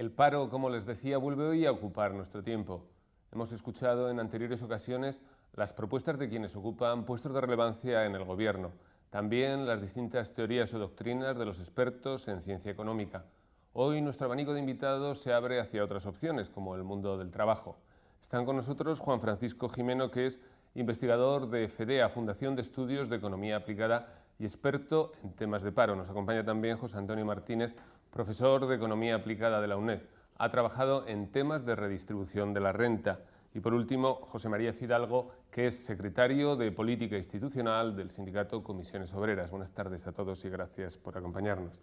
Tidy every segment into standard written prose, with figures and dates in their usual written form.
El paro, como les decía, vuelve hoy a ocupar nuestro tiempo. Hemos escuchado en anteriores ocasiones las propuestas de quienes ocupan puestos de relevancia en el gobierno, también las distintas teorías o doctrinas de los expertos en ciencia económica. Hoy nuestro abanico de invitados se abre hacia otras opciones, como el mundo del trabajo. Están con nosotros Juan Francisco Gimeno, que es investigador de FEDEA, Fundación de Estudios de Economía Aplicada y experto en temas de paro. Nos acompaña también José Antonio Martínez, profesor de Economía Aplicada de la UNED. Ha trabajado en temas de redistribución de la renta. Y por último, José María Fidalgo, que es secretario de Política Institucional del sindicato Comisiones Obreras. Buenas tardes a todos y gracias por acompañarnos.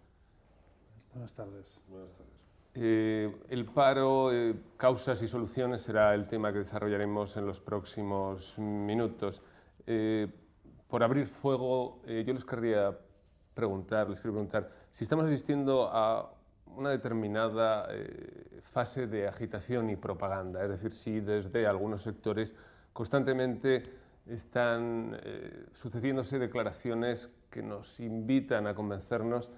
Buenas tardes. Buenas tardes. El paro, causas y soluciones será el tema que desarrollaremos en los próximos minutos. Por abrir fuego, yo les querría preguntar si estamos asistiendo a una determinada fase de agitación y propaganda, es decir, si desde algunos sectores constantemente están sucediéndose declaraciones que nos invitan a convencernos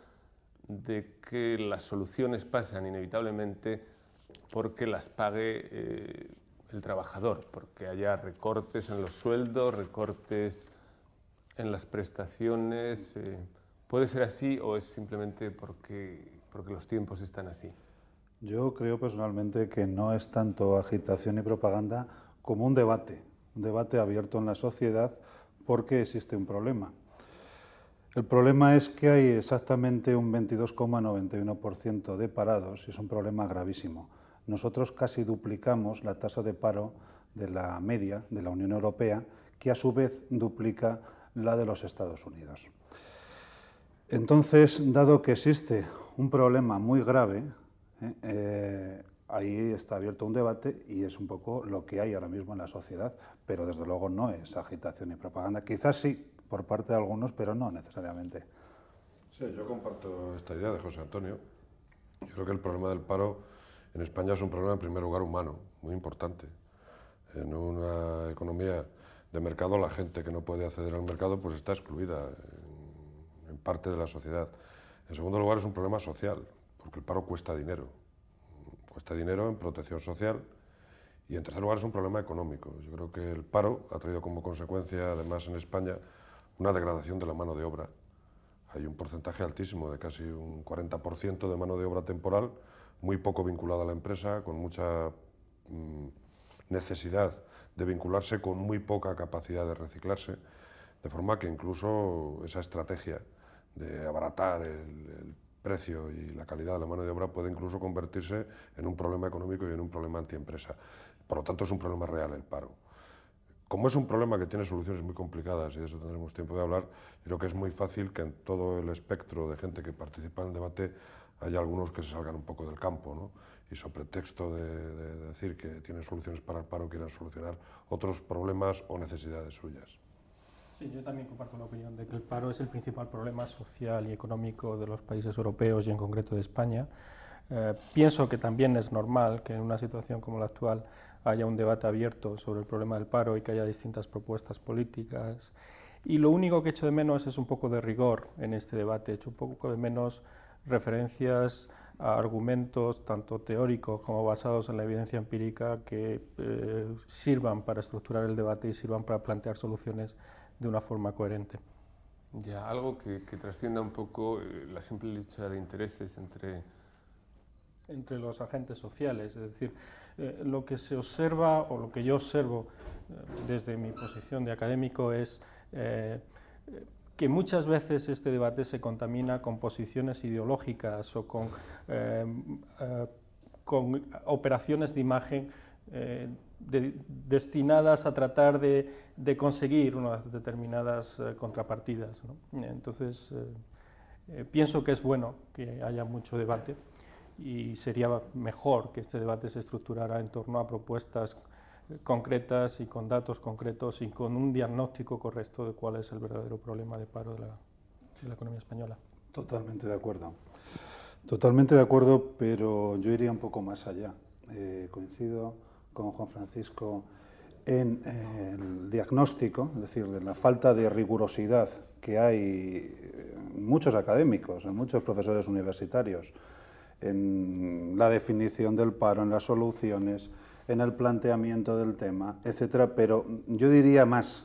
de que las soluciones pasan inevitablemente porque las pague el trabajador, porque haya recortes en los sueldos, recortes en las prestaciones. ¿Puede ser así o es simplemente porque los tiempos están así? Yo creo personalmente que no es tanto agitación y propaganda como un debate abierto en la sociedad porque existe un problema. El problema es que hay exactamente un 22,91% de parados y es un problema gravísimo. Nosotros casi duplicamos la tasa de paro de la media de la Unión Europea, que a su vez duplica la de los Estados Unidos. Entonces, dado que existe un problema muy grave, ahí está abierto un debate y es un poco lo que hay ahora mismo en la sociedad, pero desde luego no es agitación y propaganda. Quizás sí, por parte de algunos, pero no necesariamente. Sí, yo comparto esta idea de José Antonio. Yo creo que el problema del paro en España es un problema, en primer lugar, humano, muy importante. En una economía de mercado, la gente que no puede acceder al mercado pues está excluida en parte de la sociedad. En segundo lugar, es un problema social, porque el paro cuesta dinero. Cuesta dinero en protección social. Y en tercer lugar, es un problema económico. Yo creo que el paro ha traído como consecuencia, además en España, una degradación de la mano de obra. Hay un porcentaje altísimo, de casi un 40% de mano de obra temporal, muy poco vinculada a la empresa, con mucha necesidad de vincularse, con muy poca capacidad de reciclarse, de forma que incluso esa estrategia de abaratar el precio y la calidad de la mano de obra puede incluso convertirse en un problema económico y en un problema antiempresa. Por lo tanto, es un problema real el paro. Como es un problema que tiene soluciones muy complicadas, y de eso tendremos tiempo de hablar, creo que es muy fácil que en todo el espectro de gente que participa en el debate haya algunos que se salgan un poco del campo, ¿no? Y sobre pretexto de decir que tienen soluciones para el paro, quieran solucionar otros problemas o necesidades suyas. Sí, yo también comparto la opinión de que el paro es el principal problema social y económico de los países europeos y en concreto de España. Pienso que también es normal que en una situación como la actual haya un debate abierto sobre el problema del paro y que haya distintas propuestas políticas. Y lo único que echo de menos es un poco de rigor en este debate, echo un poco de menos referencias a argumentos tanto teóricos como basados en la evidencia empírica que sirvan para estructurar el debate y sirvan para plantear soluciones de una forma coherente. Ya, algo que trascienda un poco la simple lucha de intereses entre los agentes sociales, es decir, lo que se observa o lo que yo observo desde mi posición de académico es que muchas veces este debate se contamina con posiciones ideológicas o con operaciones de imagen destinadas a tratar de conseguir unas determinadas contrapartidas, ¿no? Entonces, pienso que es bueno que haya mucho debate y sería mejor que este debate se estructurara en torno a propuestas concretas y con datos concretos y con un diagnóstico correcto de cuál es el verdadero problema de paro de la economía española. Totalmente de acuerdo. Totalmente de acuerdo, pero yo iría un poco más allá. Coincido con Juan Francisco en el diagnóstico, es decir, de la falta de rigurosidad que hay en muchos académicos, en muchos profesores universitarios, en la definición del paro, en las soluciones, en el planteamiento del tema, etcétera. Pero yo diría más,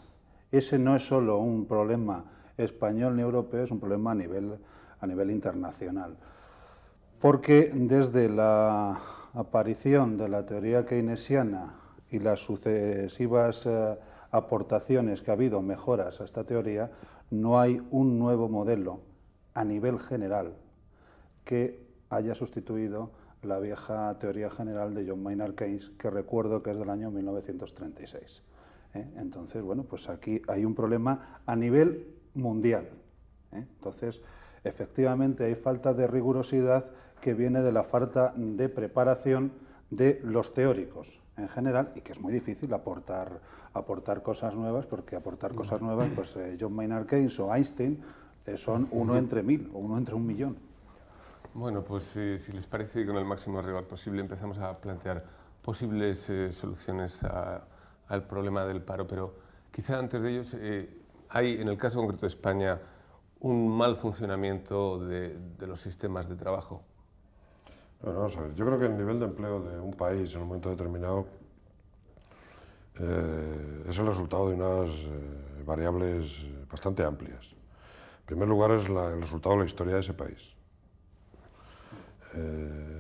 ese no es solo un problema español ni europeo, es un problema a nivel internacional. Porque desde la aparición de la teoría keynesiana y las sucesivas aportaciones que ha habido, mejoras a esta teoría, no hay un nuevo modelo a nivel general que haya sustituido la vieja teoría general de John Maynard Keynes, que recuerdo que es del año 1936. Entonces, bueno, pues aquí hay un problema a nivel mundial. Entonces, efectivamente hay falta de rigurosidad que viene de la falta de preparación de los teóricos en general, y que es muy difícil aportar cosas nuevas, porque aportar cosas nuevas, pues John Maynard Keynes o Einstein son 1 entre 1000 o 1 entre 1.000.000. Bueno, pues si les parece, con el máximo rigor posible empezamos a plantear posibles soluciones al problema del paro, pero quizá antes de ellos hay, en el caso concreto de España, un mal funcionamiento de los sistemas de trabajo. Bueno, vamos a ver, yo creo que el nivel de empleo de un país en un momento determinado es el resultado de unas variables bastante amplias. En primer lugar, es el resultado de la historia de ese país.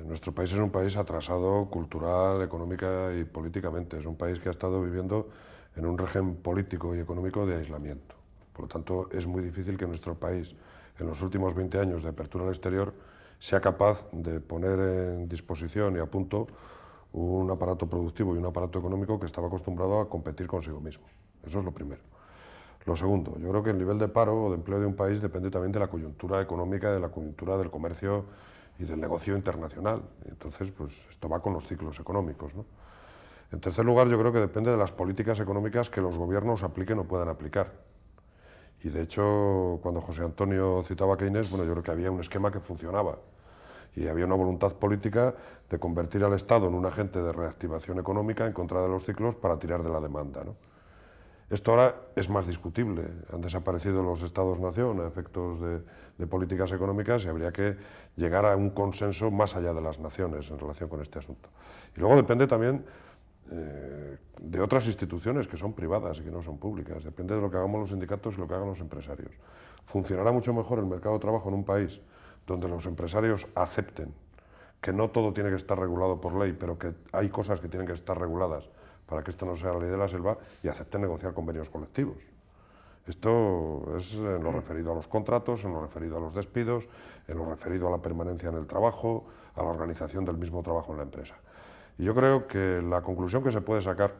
Nuestro país es un país atrasado cultural, económica y políticamente. Es un país que ha estado viviendo en un régimen político y económico de aislamiento. Por lo tanto, es muy difícil que nuestro país, en los últimos 20 años de apertura al exterior, sea capaz de poner en disposición y a punto un aparato productivo y un aparato económico que estaba acostumbrado a competir consigo mismo. Eso es lo primero. Lo segundo, yo creo que el nivel de paro o de empleo de un país depende también de la coyuntura económica, de la coyuntura del comercio y del negocio internacional. Entonces, pues esto va con los ciclos económicos, ¿no? En tercer lugar, yo creo que depende de las políticas económicas que los gobiernos apliquen o puedan aplicar. Y de hecho, cuando José Antonio citaba a Keynes, bueno, yo creo que había un esquema que funcionaba y había una voluntad política de convertir al Estado en un agente de reactivación económica en contra de los ciclos para tirar de la demanda, ¿no? Esto ahora es más discutible. Han desaparecido los Estados-nación a efectos de políticas económicas y habría que llegar a un consenso más allá de las naciones en relación con este asunto. Y luego depende también de otras instituciones que son privadas y que no son públicas. Depende de lo que hagamos los sindicatos y lo que hagan los empresarios. Funcionará mucho mejor el mercado de trabajo en un país donde los empresarios acepten que no todo tiene que estar regulado por ley, pero que hay cosas que tienen que estar reguladas para que esto no sea la ley de la selva, y acepten negociar convenios colectivos. Esto es en lo referido a los contratos, en lo referido a los despidos, en lo referido a la permanencia en el trabajo, a la organización del mismo trabajo en la empresa. Y yo creo que la conclusión que se puede sacar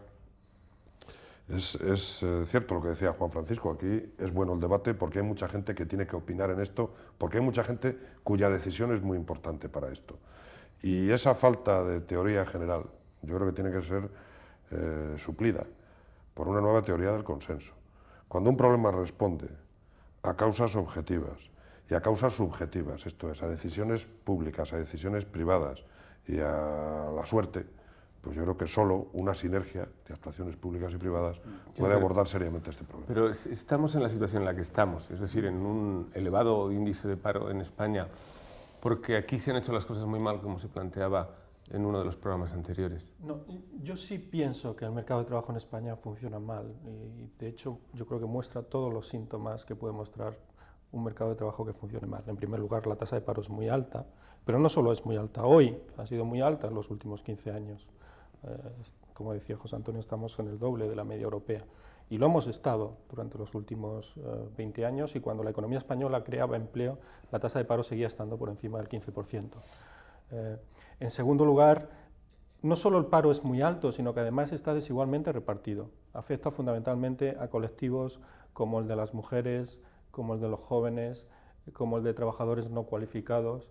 es cierto lo que decía Juan Francisco, aquí es bueno el debate porque hay mucha gente que tiene que opinar en esto, porque hay mucha gente cuya decisión es muy importante para esto. Y esa falta de teoría general, yo creo que tiene que ser suplida por una nueva teoría del consenso. Cuando un problema responde a causas objetivas y a causas subjetivas, esto es, a decisiones públicas, a decisiones privadas y a la suerte, pues yo creo que solo una sinergia de actuaciones públicas y privadas puede abordar seriamente este problema. Pero estamos en la situación en la que estamos, es decir, en un elevado índice de paro en España, porque aquí se han hecho las cosas muy mal, como se planteaba en uno de los programas anteriores. No, yo sí pienso que el mercado de trabajo en España funciona mal y de hecho yo creo que muestra todos los síntomas que puede mostrar un mercado de trabajo que funcione mal. En primer lugar, la tasa de paro es muy alta, pero no solo es muy alta hoy, ha sido muy alta en los últimos 15 años. Como decía José Antonio, estamos en el doble de la media europea y lo hemos estado durante los últimos 20 años, y cuando la economía española creaba empleo, la tasa de paro seguía estando por encima del 15%. En segundo lugar, no solo el paro es muy alto, sino que además está desigualmente repartido. Afecta fundamentalmente a colectivos como el de las mujeres, como el de los jóvenes, como el de trabajadores no cualificados.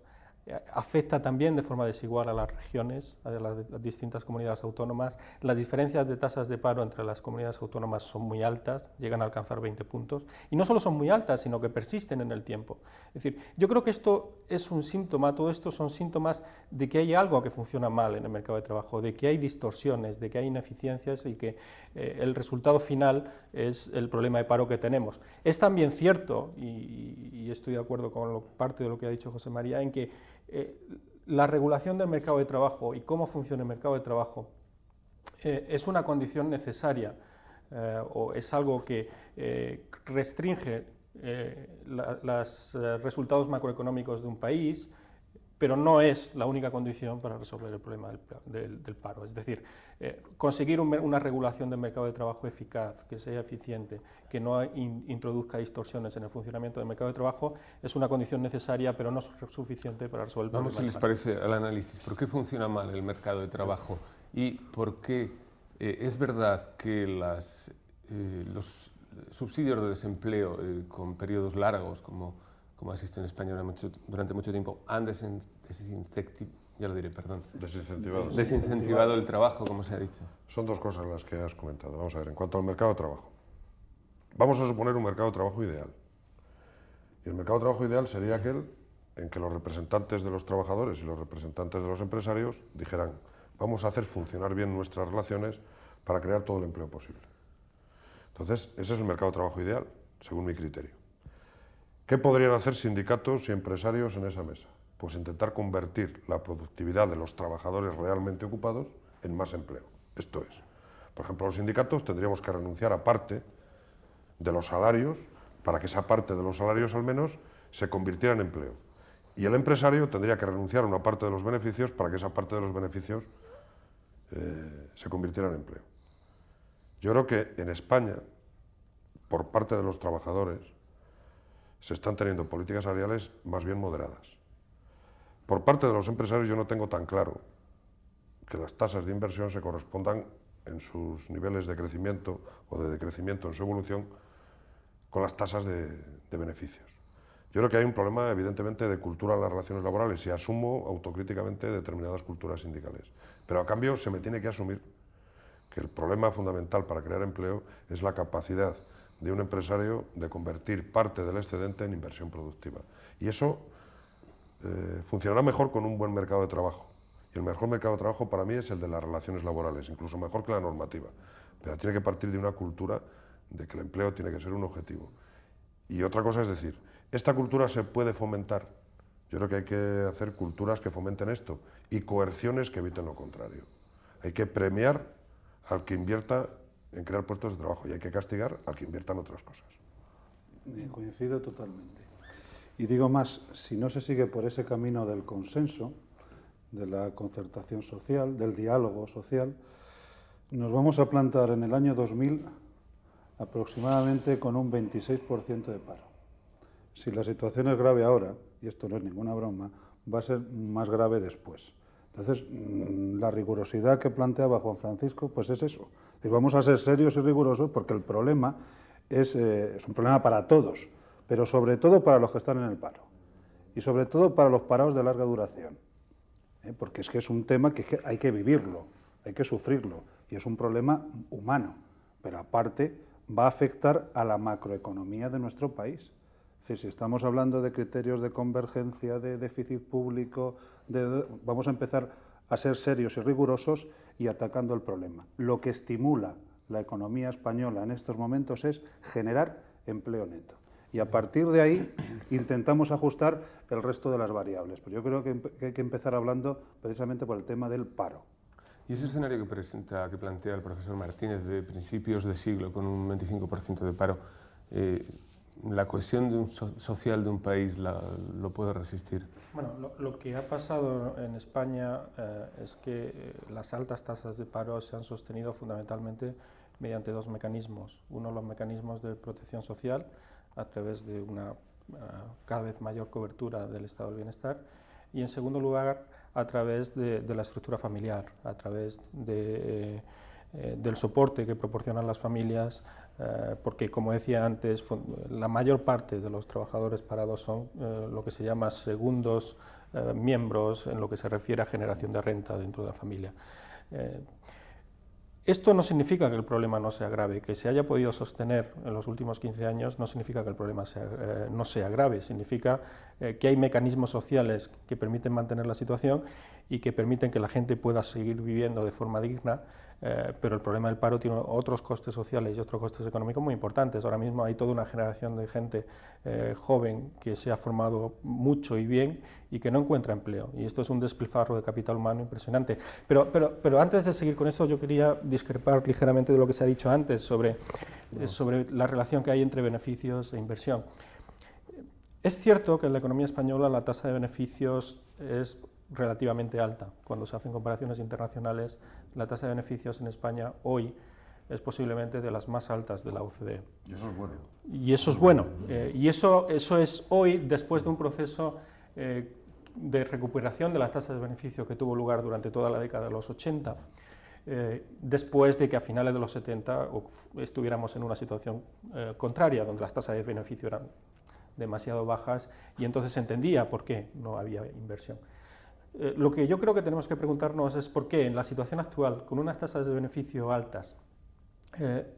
Afecta también de forma desigual a las regiones, a las distintas comunidades autónomas. Las diferencias de tasas de paro entre las comunidades autónomas son muy altas, llegan a alcanzar 20 puntos, y no solo son muy altas, sino que persisten en el tiempo. Es decir, yo creo que esto es un síntoma, todo esto son síntomas de que hay algo que funciona mal en el mercado de trabajo, de que hay distorsiones, de que hay ineficiencias y que el resultado final es el problema de paro que tenemos. Es también cierto, y estoy de acuerdo con parte de lo que ha dicho José María, en que la regulación del mercado de trabajo y cómo funciona el mercado de trabajo es una condición necesaria o es algo que restringe los resultados macroeconómicos de un país, pero no es la única condición para resolver el problema del paro. Es decir, conseguir una regulación del mercado de trabajo eficaz, que sea eficiente, que no introduzca distorsiones en el funcionamiento del mercado de trabajo, es una condición necesaria, pero no es suficiente para resolver el problema. Vamos, si les parece, al análisis. ¿Por qué funciona mal el mercado de trabajo? ¿Y por qué es verdad que los subsidios de desempleo con periodos largos, como ha existido en España durante mucho tiempo, han desincentivado el trabajo, como se ha dicho? Son dos cosas las que has comentado. Vamos a ver, en cuanto al mercado de trabajo. Vamos a suponer un mercado de trabajo ideal. Y el mercado de trabajo ideal sería aquel en que los representantes de los trabajadores y los representantes de los empresarios dijeran: vamos a hacer funcionar bien nuestras relaciones para crear todo el empleo posible. Entonces, ese es el mercado de trabajo ideal, según mi criterio. ¿Qué podrían hacer sindicatos y empresarios en esa mesa? Pues intentar convertir la productividad de los trabajadores realmente ocupados en más empleo. Esto es, por ejemplo, los sindicatos tendríamos que renunciar a parte de los salarios para que esa parte de los salarios al menos se convirtiera en empleo. Y el empresario tendría que renunciar a una parte de los beneficios para que esa parte de los beneficios se convirtiera en empleo. Yo creo que en España, por parte de los trabajadores, se están teniendo políticas salariales más bien moderadas. Por parte de los empresarios yo no tengo tan claro que las tasas de inversión se correspondan en sus niveles de crecimiento o de decrecimiento en su evolución con las tasas de beneficios. Yo creo que hay un problema evidentemente de cultura en las relaciones laborales y asumo autocríticamente determinadas culturas sindicales. Pero a cambio se me tiene que asumir que el problema fundamental para crear empleo es la capacidad de un empresario de convertir parte del excedente en inversión productiva. Y eso funcionará mejor con un buen mercado de trabajo. Y el mejor mercado de trabajo para mí es el de las relaciones laborales, incluso mejor que la normativa. Pero tiene que partir de una cultura de que el empleo tiene que ser un objetivo. Y otra cosa es decir, esta cultura se puede fomentar. Yo creo que hay que hacer culturas que fomenten esto y coerciones que eviten lo contrario. Hay que premiar al que invierta en crear puestos de trabajo y hay que castigar al que invierta en otras cosas. Coincido totalmente. Y digo más, si no se sigue por ese camino del consenso, de la concertación social, del diálogo social, nos vamos a plantar en el año 2000 aproximadamente con un 26% de paro. Si la situación es grave ahora, y esto no es ninguna broma, va a ser más grave después. Entonces, la rigurosidad que planteaba Juan Francisco, pues es eso. Vamos a ser serios y rigurosos porque el problema es un problema para todos, pero sobre todo para los que están en el paro y sobre todo para los parados de larga duración, porque es que es un tema que hay que vivirlo, hay que sufrirlo y es un problema humano, pero aparte va a afectar a la macroeconomía de nuestro país. Es decir, si estamos hablando de criterios de convergencia, de déficit público, vamos a empezar a ser serios y rigurosos y atacando el problema. Lo que estimula la economía española en estos momentos es generar empleo neto. Y a partir de ahí intentamos ajustar el resto de las variables. Pero yo creo que hay que empezar hablando precisamente por el tema del paro. Y ese escenario que plantea el profesor Martínez de principios de siglo con un 25% de paro, ¿la cohesión social de un país lo puede resistir? Bueno, lo que ha pasado en España es que las altas tasas de paro se han sostenido fundamentalmente mediante dos mecanismos. Uno, los mecanismos de protección social, a través de una cada vez mayor cobertura del estado del bienestar, y en segundo lugar, a través de la estructura familiar, a través del soporte que proporcionan las familias, porque, como decía antes, la mayor parte de los trabajadores parados son lo que se llama segundos miembros en lo que se refiere a generación de renta dentro de la familia. Esto no significa que el problema no sea grave, que se haya podido sostener en los últimos 15 años no significa que el problema no sea grave, significa que hay mecanismos sociales que permiten mantener la situación y que permiten que la gente pueda seguir viviendo de forma digna, pero el problema del paro tiene otros costes sociales y otros costes económicos muy importantes. Ahora mismo hay toda una generación de gente joven que se ha formado mucho y bien y que no encuentra empleo, y esto es un despilfarro de capital humano impresionante. Pero antes de seguir con eso, yo quería discrepar ligeramente de lo que se ha dicho antes sobre la relación que hay entre beneficios e inversión. Es cierto que en la economía española la tasa de beneficios es relativamente alta. Cuando se hacen comparaciones internacionales, la tasa de beneficios en España hoy es posiblemente de las más altas de la OCDE. Y eso es bueno. Y eso es bueno. Y eso es hoy, después de un proceso de recuperación de las tasas de beneficio que tuvo lugar durante toda la década de los 80, después de que a finales de los 70 estuviéramos en una situación contraria, donde las tasas de beneficio eran demasiado bajas y entonces se entendía por qué no había inversión. Lo que yo creo que tenemos que preguntarnos es por qué en la situación actual, con unas tasas de beneficio altas,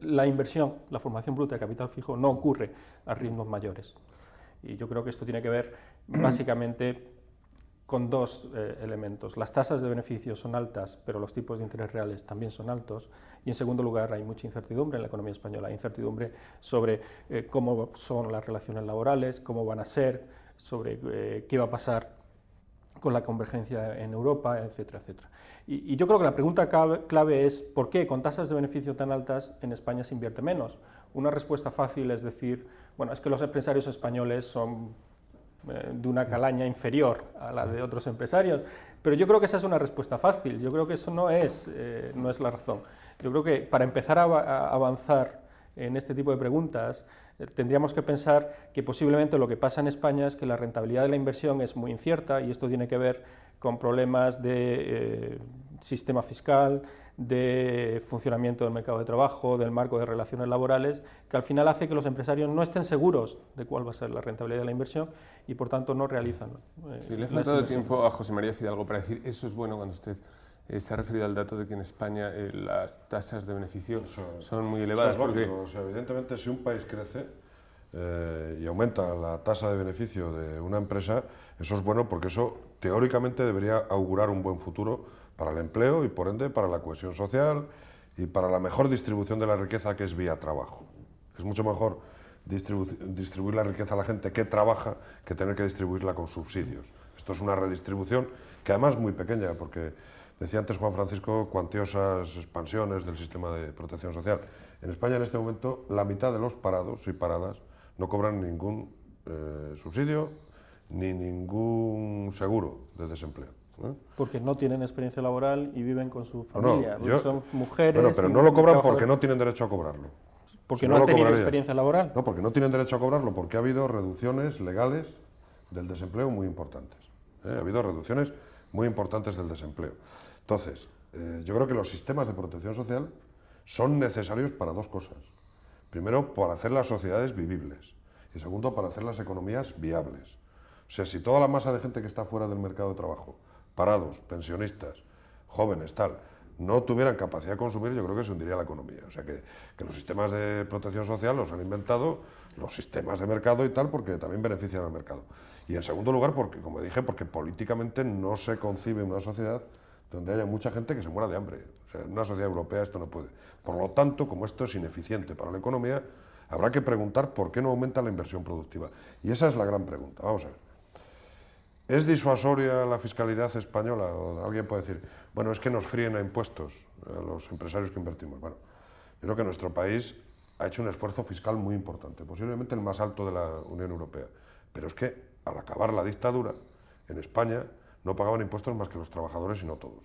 la inversión, la formación bruta de capital fijo no ocurre a ritmos mayores. Y yo creo que esto tiene que ver básicamente con dos elementos. Las tasas de beneficio son altas, pero los tipos de interés reales también son altos. Y en segundo lugar, hay mucha incertidumbre en la economía española. Hay incertidumbre sobre cómo son las relaciones laborales, cómo van a ser, sobre qué va a pasar con la convergencia en Europa, etcétera, etcétera. Y yo creo que la pregunta clave es ¿por qué con tasas de beneficio tan altas en España se invierte menos? Una respuesta fácil es decir, bueno, es que los empresarios españoles son de una calaña inferior a la de otros empresarios, pero yo creo que esa es una respuesta fácil, yo creo que eso no es la razón. Yo creo que para empezar a avanzar en este tipo de preguntas, tendríamos que pensar que posiblemente lo que pasa en España es que la rentabilidad de la inversión es muy incierta y esto tiene que ver con problemas de sistema fiscal, de funcionamiento del mercado de trabajo, del marco de relaciones laborales, que al final hace que los empresarios no estén seguros de cuál va a ser la rentabilidad de la inversión y por tanto no realizan. Sí, le ha faltado tiempo a José María Fidalgo para decir eso es bueno cuando usted se ha referido al dato de que en España las tasas de beneficio son muy elevadas. Eso es lógico. O sea, evidentemente, si un país crece y aumenta la tasa de beneficio de una empresa, eso es bueno porque eso teóricamente debería augurar un buen futuro para el empleo y por ende para la cohesión social y para la mejor distribución de la riqueza, que es vía trabajo. Es mucho mejor distribuir la riqueza a la gente que trabaja que tener que distribuirla con subsidios. Esto es una redistribución que además es muy pequeña, porque decía antes Juan Francisco cuantiosas expansiones del sistema de protección social. En España en este momento la mitad de los parados y paradas no cobran ningún subsidio ni ningún seguro de desempleo. Porque no tienen experiencia laboral y viven con su familia, son mujeres... Bueno, pero no lo cobran porque no tienen derecho a cobrarlo. ¿Porque no han tenido experiencia laboral? No, porque no tienen derecho a cobrarlo, porque ha habido reducciones legales del desempleo muy importantes. Ha habido reducciones muy importantes del desempleo. Entonces, yo creo que los sistemas de protección social son necesarios para dos cosas. Primero, para hacer las sociedades vivibles y segundo, para hacer las economías viables. O sea, si toda la masa de gente que está fuera del mercado de trabajo, parados, pensionistas, jóvenes, tal, no tuvieran capacidad de consumir, yo creo que se hundiría la economía. O sea, que los sistemas de protección social los han inventado los sistemas de mercado y tal, porque también benefician al mercado. Y en segundo lugar, porque, como dije, porque políticamente no se concibe una sociedad donde haya mucha gente que se muera de hambre. O sea, en una sociedad europea esto no puede. Por lo tanto, como esto es ineficiente para la economía, habrá que preguntar por qué no aumenta la inversión productiva. Y esa es la gran pregunta. Vamos a ver. ¿Es disuasoria la fiscalidad española? O alguien puede decir, bueno, es que nos fríen a impuestos a los empresarios que invertimos. Bueno, yo creo que nuestro país ha hecho un esfuerzo fiscal muy importante, posiblemente el más alto de la Unión Europea. Pero es que al acabar la dictadura, en España no pagaban impuestos más que los trabajadores y no todos.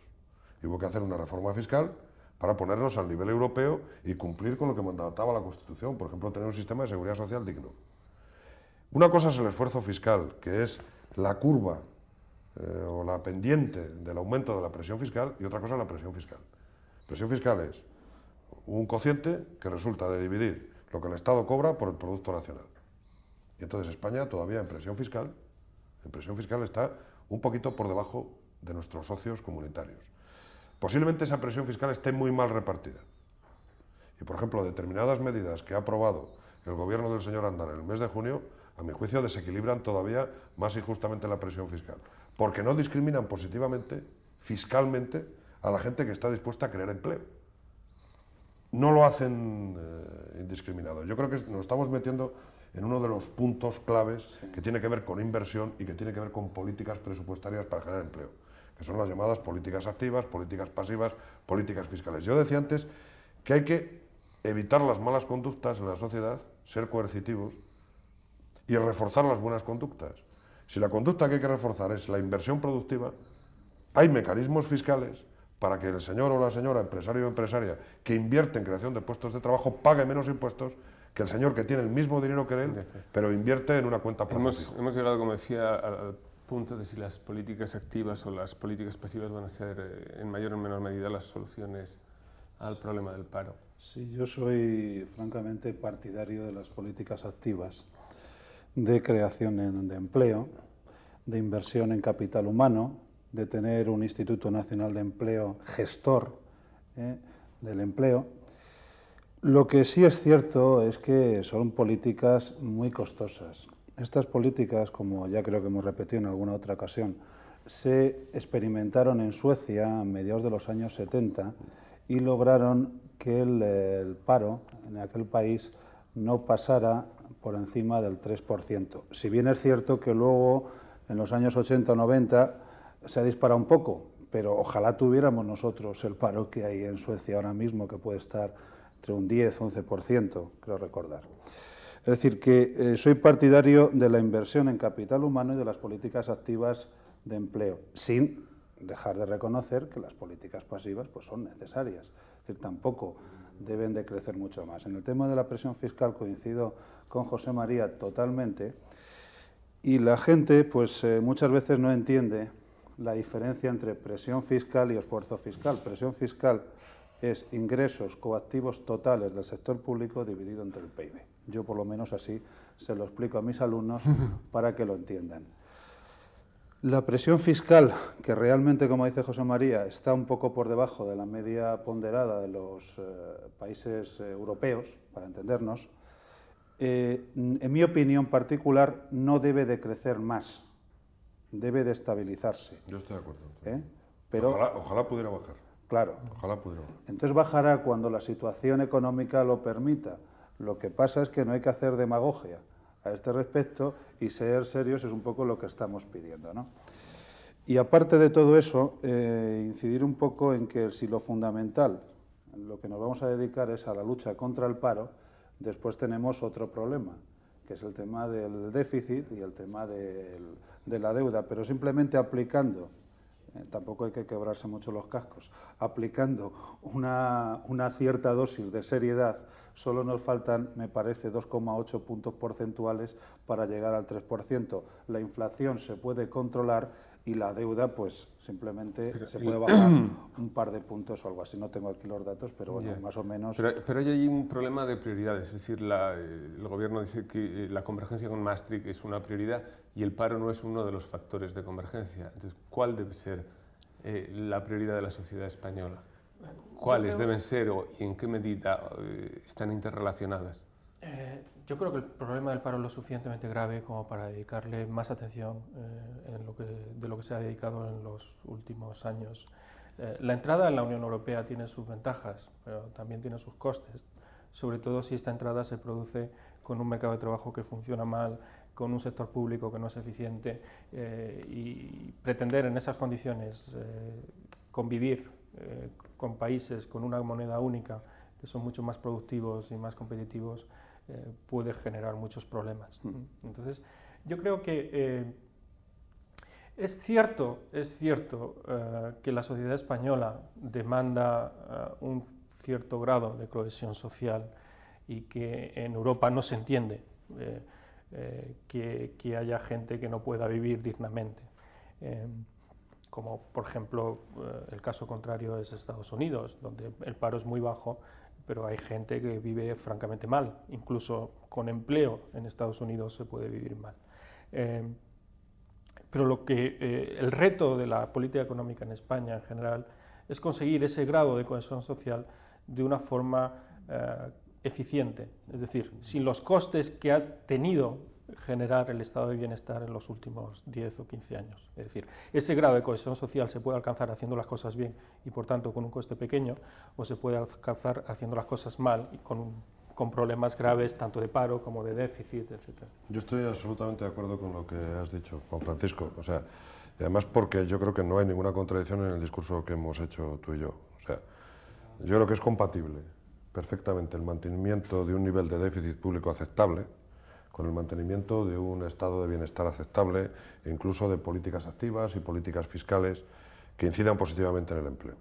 Y hubo que hacer una reforma fiscal para ponernos al nivel europeo y cumplir con lo que mandataba la Constitución, por ejemplo, tener un sistema de seguridad social digno. Una cosa es el esfuerzo fiscal, que es la curva o la pendiente del aumento de la presión fiscal, y otra cosa es la presión fiscal. Presión fiscal es un cociente que resulta de dividir lo que el Estado cobra por el Producto Nacional. Y entonces España todavía en presión fiscal está un poquito por debajo de nuestros socios comunitarios. Posiblemente esa presión fiscal esté muy mal repartida. Y por ejemplo, determinadas medidas que ha aprobado el gobierno del señor Aznar en el mes de junio, a mi juicio, desequilibran todavía más injustamente la presión fiscal, porque no discriminan positivamente fiscalmente a la gente que está dispuesta a crear empleo. No lo hacen indiscriminado. Yo creo que nos estamos metiendo en uno de los puntos claves que tiene que ver con inversión y que tiene que ver con políticas presupuestarias para generar empleo, que son las llamadas políticas activas, políticas pasivas, políticas fiscales. Yo decía antes que hay que evitar las malas conductas en la sociedad, ser coercitivos y reforzar las buenas conductas. Si la conducta que hay que reforzar es la inversión productiva, hay mecanismos fiscales para que el señor o la señora, empresario o empresaria, que invierte en creación de puestos de trabajo, pague menos impuestos que el señor que tiene el mismo dinero que él, pero invierte en una cuenta hemos llegado, como decía, al punto de si las políticas activas o las políticas pasivas van a ser en mayor o menor medida las soluciones al problema del paro. Sí, yo soy francamente partidario de las políticas activas, de creación de empleo, de inversión en capital humano, de tener un Instituto Nacional de Empleo gestor del empleo. Lo que sí es cierto es que son políticas muy costosas. Estas políticas, como ya creo que hemos repetido en alguna otra ocasión, se experimentaron en Suecia a mediados de los años 70 y lograron que el paro en aquel país no pasara por encima del 3%. Si bien es cierto que luego, en los años 80 o 90, se ha disparado un poco, pero ojalá tuviéramos nosotros el paro que hay en Suecia ahora mismo, que puede estar entre un 10-11%, creo recordar. Es decir, que soy partidario de la inversión en capital humano y de las políticas activas de empleo, sin dejar de reconocer que las políticas pasivas pues, son necesarias. Es decir, tampoco deben de crecer mucho más. En el tema de la presión fiscal coincido con José María totalmente, y la gente pues muchas veces no entiende la diferencia entre presión fiscal y esfuerzo fiscal. Presión fiscal es ingresos coactivos totales del sector público dividido entre el PIB. Yo por lo menos así se lo explico a mis alumnos para que lo entiendan. La presión fiscal, que realmente, como dice José María, está un poco por debajo de la media ponderada de los países europeos, para entendernos, en mi opinión particular no debe de crecer más, debe de estabilizarse. Yo estoy de acuerdo. Pero, ojalá pudiera bajar. Claro. Ojalá pudiera bajar. Entonces bajará cuando la situación económica lo permita. Lo que pasa es que no hay que hacer demagogia a este respecto y ser serios es un poco lo que estamos pidiendo, ¿no? Y aparte de todo eso, incidir un poco en que si lo fundamental, lo que nos vamos a dedicar es a la lucha contra el paro, después tenemos otro problema, que es el tema del déficit y el tema de la deuda, pero simplemente aplicando, tampoco hay que quebrarse mucho los cascos, aplicando una cierta dosis de seriedad, solo nos faltan, me parece, 2,8 puntos porcentuales para llegar al 3%. La inflación se puede controlar y la deuda, pues simplemente se puede bajar un par de puntos o algo así. No tengo aquí los datos, pero bueno, más o menos. Pero hay ahí un problema de prioridades, es decir, el gobierno dice que la convergencia con Maastricht es una prioridad y el paro no es uno de los factores de convergencia. Entonces, ¿cuál debe ser la prioridad de la sociedad española? ¿Cuáles deben ser y en qué medida están interrelacionadas? Yo creo que el problema del paro es lo suficientemente grave como para dedicarle más atención de lo que se ha dedicado en los últimos años. La entrada en la Unión Europea tiene sus ventajas, pero también tiene sus costes, sobre todo si esta entrada se produce con un mercado de trabajo que funciona mal, con un sector público que no es eficiente, y pretender en esas condiciones convivir con países con una moneda única que son mucho más productivos y más competitivos puede generar muchos problemas. Entonces, yo creo que es cierto que la sociedad española demanda un cierto grado de cohesión social y que en Europa no se entiende que haya gente que no pueda vivir dignamente. Como por ejemplo el caso contrario es Estados Unidos, donde el paro es muy bajo, pero hay gente que vive francamente mal, incluso con empleo en Estados Unidos se puede vivir mal. Pero el reto de la política económica en España en general es conseguir ese grado de cohesión social de una forma eficiente, es decir, sin los costes que ha tenido generar el estado de bienestar en los últimos 10 o 15 años. Es decir, ese grado de cohesión social se puede alcanzar haciendo las cosas bien y por tanto con un coste pequeño, o se puede alcanzar haciendo las cosas mal y con problemas graves tanto de paro como de déficit, etc. Yo estoy absolutamente de acuerdo con lo que has dicho, Juan Francisco. O sea, y además porque yo creo que no hay ninguna contradicción en el discurso que hemos hecho tú y yo. O sea, yo creo que es compatible perfectamente el mantenimiento de un nivel de déficit público aceptable con el mantenimiento de un estado de bienestar aceptable e incluso de políticas activas y políticas fiscales que incidan positivamente en el empleo.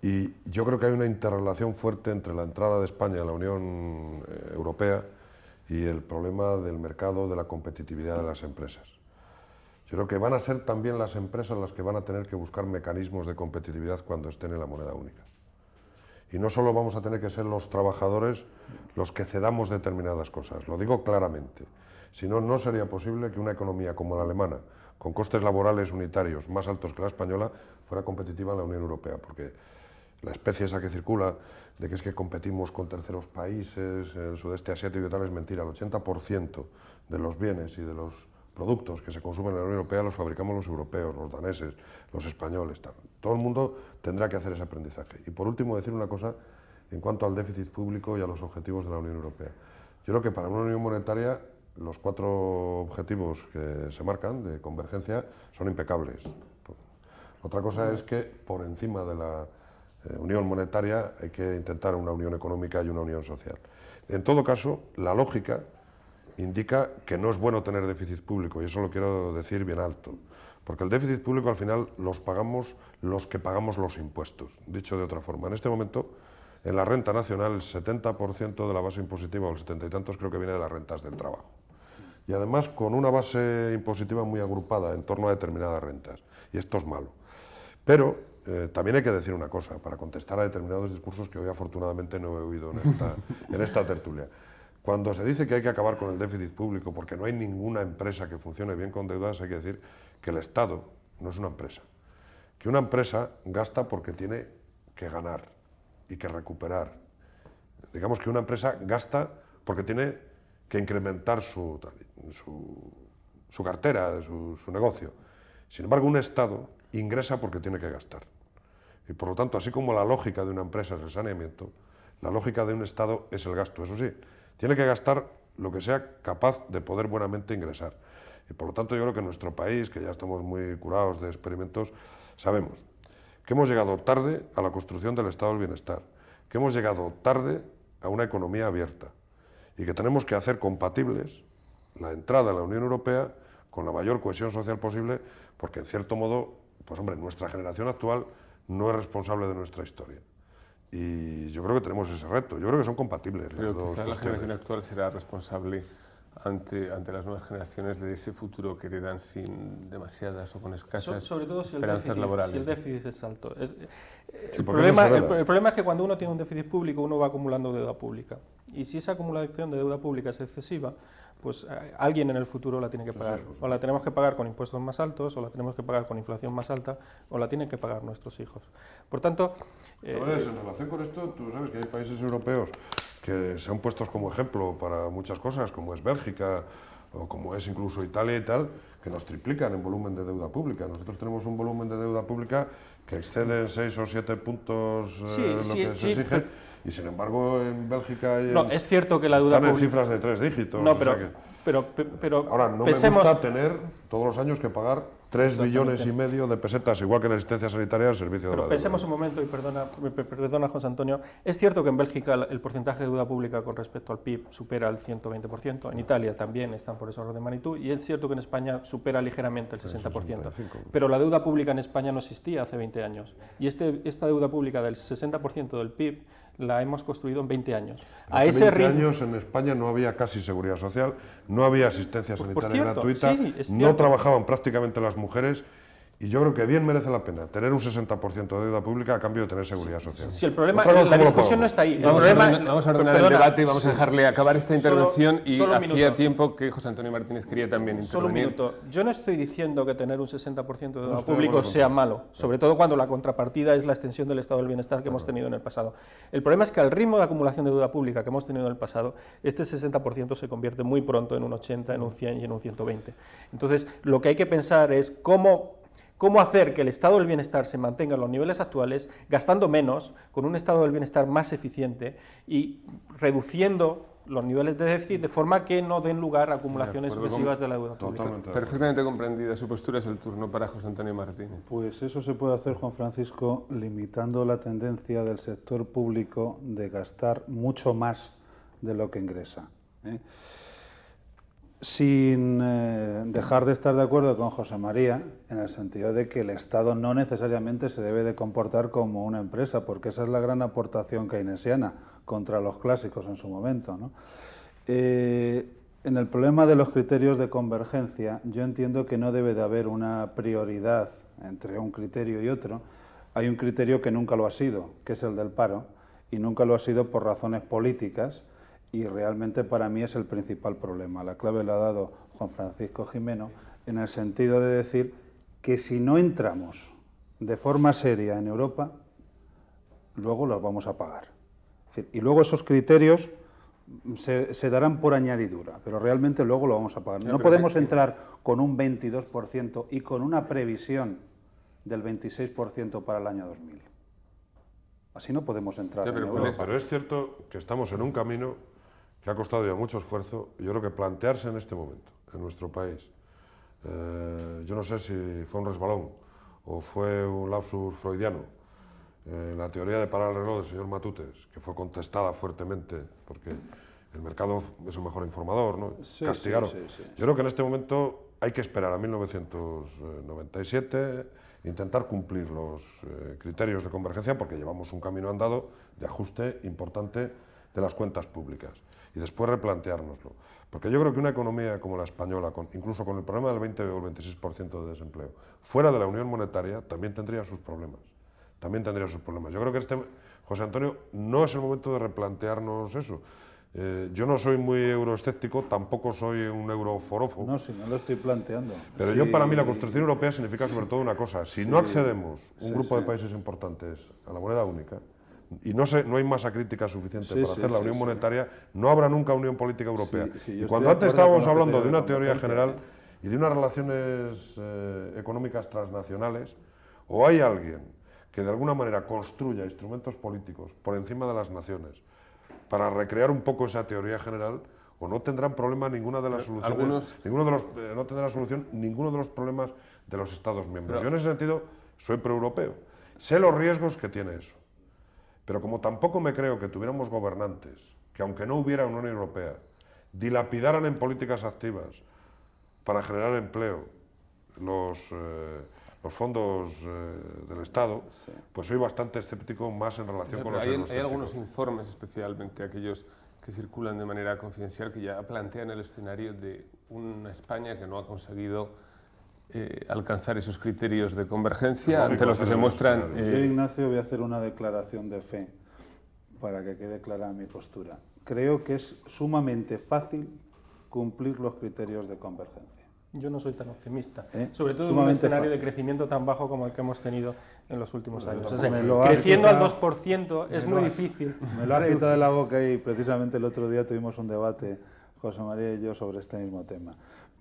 Y yo creo que hay una interrelación fuerte entre la entrada de España en la Unión Europea y el problema del mercado, de la competitividad de las empresas. Yo creo que van a ser también las empresas las que van a tener que buscar mecanismos de competitividad cuando estén en la moneda única. Y no solo vamos a tener que ser los trabajadores los que cedamos determinadas cosas, lo digo claramente. Si no, no sería posible que una economía como la alemana, con costes laborales unitarios más altos que la española, fuera competitiva en la Unión Europea, porque la especie esa que circula de que es que competimos con terceros países, el sudeste asiático y tal, es mentira. El 80% de los bienes y de los productos que se consumen en la Unión Europea los fabricamos los europeos, los daneses, los españoles, tal. Todo el mundo tendrá que hacer ese aprendizaje. Y por último, decir una cosa en cuanto al déficit público y a los objetivos de la Unión Europea. Yo creo que para una unión monetaria los 4 objetivos que se marcan de convergencia son impecables. Otra cosa es que por encima de la unión monetaria hay que intentar una unión económica y una unión social. En todo caso, la lógica indica que no es bueno tener déficit público, y eso lo quiero decir bien alto, porque el déficit público al final los pagamos los que pagamos los impuestos. Dicho de otra forma, en este momento en la renta nacional el 70% de la base impositiva, o el 70 y tantos, creo que viene de las rentas del trabajo. Y además con una base impositiva muy agrupada en torno a determinadas rentas, y esto es malo. Pero también hay que decir una cosa, para contestar a determinados discursos que hoy afortunadamente no he oído en esta tertulia. Cuando se dice que hay que acabar con el déficit público porque no hay ninguna empresa que funcione bien con deudas, hay que decir que el Estado no es una empresa. Que una empresa gasta porque tiene que ganar y que recuperar. Digamos que una empresa gasta porque tiene que incrementar su cartera, su negocio. Sin embargo, un Estado ingresa porque tiene que gastar. Y por lo tanto, así como la lógica de una empresa es el saneamiento, la lógica de un Estado es el gasto. Eso sí, tiene que gastar lo que sea capaz de poder buenamente ingresar. Y por lo tanto yo creo que en nuestro país, que ya estamos muy curados de experimentos, sabemos que hemos llegado tarde a la construcción del estado del bienestar, que hemos llegado tarde a una economía abierta y que tenemos que hacer compatibles la entrada en la Unión Europea con la mayor cohesión social posible, porque en cierto modo, pues hombre, nuestra generación actual no es responsable de nuestra historia. Y yo creo que tenemos ese reto, yo creo que son compatibles. Pero quizá la generación actual será responsable ante las nuevas generaciones de ese futuro que heredan sin demasiadas o con escasas sobre todo si esperanzas laborales. Si el déficit es alto. Sí, el problema es que cuando uno tiene un déficit público, uno va acumulando deuda pública. Y si esa acumulación de deuda pública es excesiva, pues alguien en el futuro la tiene que pagar. O la tenemos que pagar con impuestos más altos, o la tenemos que pagar con inflación más alta, o la tienen que pagar nuestros hijos. Por tanto... en relación con esto, tú sabes que hay países europeos que se han puesto como ejemplo para muchas cosas, como es Bélgica o como es incluso Italia y tal, que nos triplican en volumen de deuda pública. Nosotros tenemos un volumen de deuda pública que excede en 6 o 7 puntos lo que se exige, y sin embargo en Bélgica es cierto que la deuda están en cifras de 3 dígitos. No, pero ahora, no pensemos... me gusta tener todos los años que pagar 3,5 billones de pesetas, igual que en la asistencia sanitaria, al servicio de la deuda. Pensemos un momento, y perdona José Antonio, es cierto que en Bélgica el porcentaje de deuda pública con respecto al PIB supera el 120%, en Italia también están por ese orden de magnitud, y es cierto que en España supera ligeramente el 60%. Pero la deuda pública en España no existía hace 20 años, y esta deuda pública del 60% del PIB la hemos construido en 20 años. Hace 20 años en España no había casi seguridad social, no había asistencia sanitaria gratuita, no trabajaban prácticamente las mujeres, Y yo creo que bien merece la pena tener un 60% de deuda pública a cambio de tener seguridad social. Si el problema, Otra cosa, la ¿cómo lo discusión pagamos? no está ahí. Vamos a ordenar el Perdona, debate, vamos a dejarle acabar esta intervención y solo un hacía minuto. tiempo que José Antonio Martínez quería también Solo un intervenir. minuto. Yo no estoy diciendo que tener un 60% de deuda estoy de público acuerdo sea contigo. malo, sobre todo cuando la contrapartida es la extensión del estado del bienestar que hemos tenido en el pasado. El problema es que al ritmo de acumulación de deuda pública que hemos tenido en el pasado, este 60% se convierte muy pronto en un 80, en un 100 y en un 120. Entonces, lo que hay que pensar es cómo hacer que el estado del bienestar se mantenga en los niveles actuales, gastando menos, con un estado del bienestar más eficiente y reduciendo los niveles de déficit de forma que no den lugar a acumulaciones De acuerdo, sucesivas de la deuda pública. Totalmente. Perfectamente comprendida su postura, es el turno para José Antonio Martínez. Pues eso se puede hacer, Juan Francisco, limitando la tendencia del sector público de gastar mucho más de lo que ingresa, ¿eh? Sin dejar de estar de acuerdo con José María, en el sentido de que el Estado no necesariamente se debe de comportar como una empresa, porque esa es la gran aportación keynesiana contra los clásicos en su momento, ¿no? En el problema de los criterios de convergencia, yo entiendo que no debe de haber una prioridad entre un criterio y otro. Hay un criterio que nunca lo ha sido, que es el del paro, y nunca lo ha sido por razones políticas, y realmente para mí es el principal problema. La clave la ha dado Juan Francisco Gimeno, en el sentido de decir que si no entramos de forma seria en Europa, luego los vamos a pagar. Es decir, y luego esos criterios se darán por añadidura, pero realmente luego lo vamos a pagar. No podemos entrar con un 22% y con una previsión del 26% para el año 2000. Así no podemos entrar en Europa. Pero es cierto que estamos en un camino que ha costado ya mucho esfuerzo. Yo creo que plantearse en este momento, en nuestro país, yo no sé si fue un resbalón o fue un lapsus freudiano, la teoría de parar el reloj del señor Matutes, que fue contestada fuertemente porque el mercado es el mejor informador, ¿no? Sí, Castigaron. sí. Yo creo que en este momento hay que esperar a 1997, intentar cumplir los criterios de convergencia, porque llevamos un camino andado de ajuste importante de las cuentas públicas, y después replanteárnoslo. Porque yo creo que una economía como la española, incluso con el problema del 20 o el 26% de desempleo, fuera de la Unión Monetaria, también tendría sus problemas. Yo creo que José Antonio, no es el momento de replantearnos eso. Yo no soy muy euroescéptico, tampoco soy un euroforófobo. No, si no lo estoy planteando. Pero Sí. yo, para mí, la construcción europea significa sobre todo una cosa. Si no accedemos, un grupo de países importantes, a la moneda única, y no hay masa crítica suficiente para hacer la unión monetaria, no habrá nunca unión política europea. Sí, y yo cuando estoy de antes acuerdo estábamos con hablando lo que de te una teoría convergencia, general y de unas relaciones económicas transnacionales, o hay alguien que de alguna manera construya instrumentos políticos por encima de las naciones para recrear un poco esa teoría general, o no tendrán problema ninguna de las soluciones, no tendrá solución ninguno de los problemas de los Estados miembros. Yo en ese sentido soy proeuropeo. Sé los riesgos que tiene eso. Pero como tampoco me creo que tuviéramos gobernantes que, aunque no hubiera Unión Europea, dilapidaran en políticas activas para generar empleo los fondos del Estado, pues soy bastante escéptico más en relación con los euroscépticos. Hay algunos informes, especialmente aquellos que circulan de manera confidencial, que ya plantean el escenario de una España que no ha conseguido alcanzar esos criterios de convergencia, ante los que se muestran... Yo, Ignacio, voy a hacer una declaración de fe para que quede clara mi postura. Creo que es sumamente fácil cumplir los criterios de convergencia. Yo no soy tan optimista, ¿Eh? sobre todo en un Sumamente escenario fácil. de crecimiento tan bajo como el que hemos tenido en los últimos años. O sea, me lo ha creciendo al quitado- 2% es muy difícil. Me lo ha quitado de la boca y precisamente el otro día tuvimos un debate, José María y yo, sobre este mismo tema.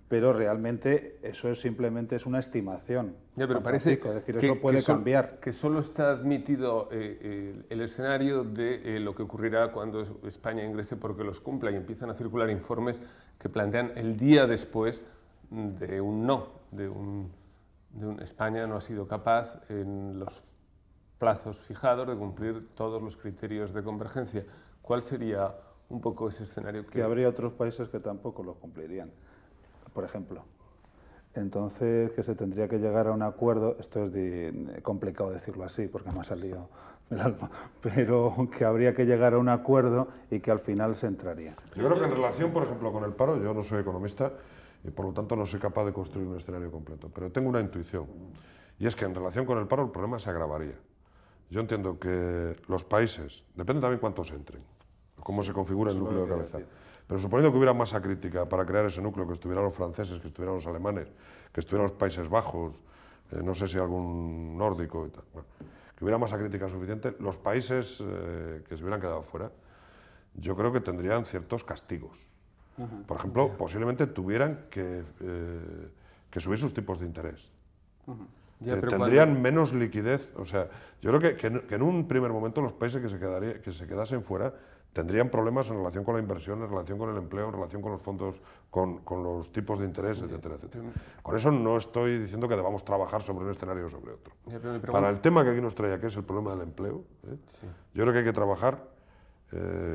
Pero realmente eso simplemente es una estimación. Ya, pero Juan parece Francisco, es decir, eso puede cambiar. que solo está admitido el escenario de lo que ocurrirá cuando España ingrese porque los cumpla, y empiezan a circular informes que plantean el día después de un no, España no ha sido capaz en los plazos fijados de cumplir todos los criterios de convergencia. ¿Cuál sería un poco ese escenario? Que habría otros países que tampoco los cumplirían, por ejemplo. Entonces, que se tendría que llegar a un acuerdo, esto es complicado decirlo así, porque me ha salido del alma, pero que habría que llegar a un acuerdo y que al final se entraría. Yo creo que en relación, por ejemplo, con el paro, yo no soy economista y por lo tanto no soy capaz de construir un escenario completo, pero tengo una intuición. y es que en relación con el paro el problema se agravaría. Yo entiendo que los países, depende también cuántos entren, cómo se configura el núcleo de cabeza, pero suponiendo que hubiera masa crítica para crear ese núcleo, que estuvieran los franceses, que estuvieran los alemanes, que estuvieran los Países Bajos, no sé si algún nórdico y tal, bueno, que hubiera masa crítica suficiente, los países que se hubieran quedado fuera, yo creo que tendrían ciertos castigos. Por ejemplo, posiblemente tuvieran que subir sus tipos de interés. Tendrían menos liquidez. O sea, yo creo que en un primer momento los países que se quedasen fuera tendrían problemas en relación con la inversión, en relación con el empleo, en relación con los fondos, con los tipos de interés, etcétera, etcétera. Con eso no estoy diciendo que debamos trabajar sobre un escenario o sobre otro. Para el tema que aquí nos trae, que es el problema del empleo, yo creo que hay que trabajar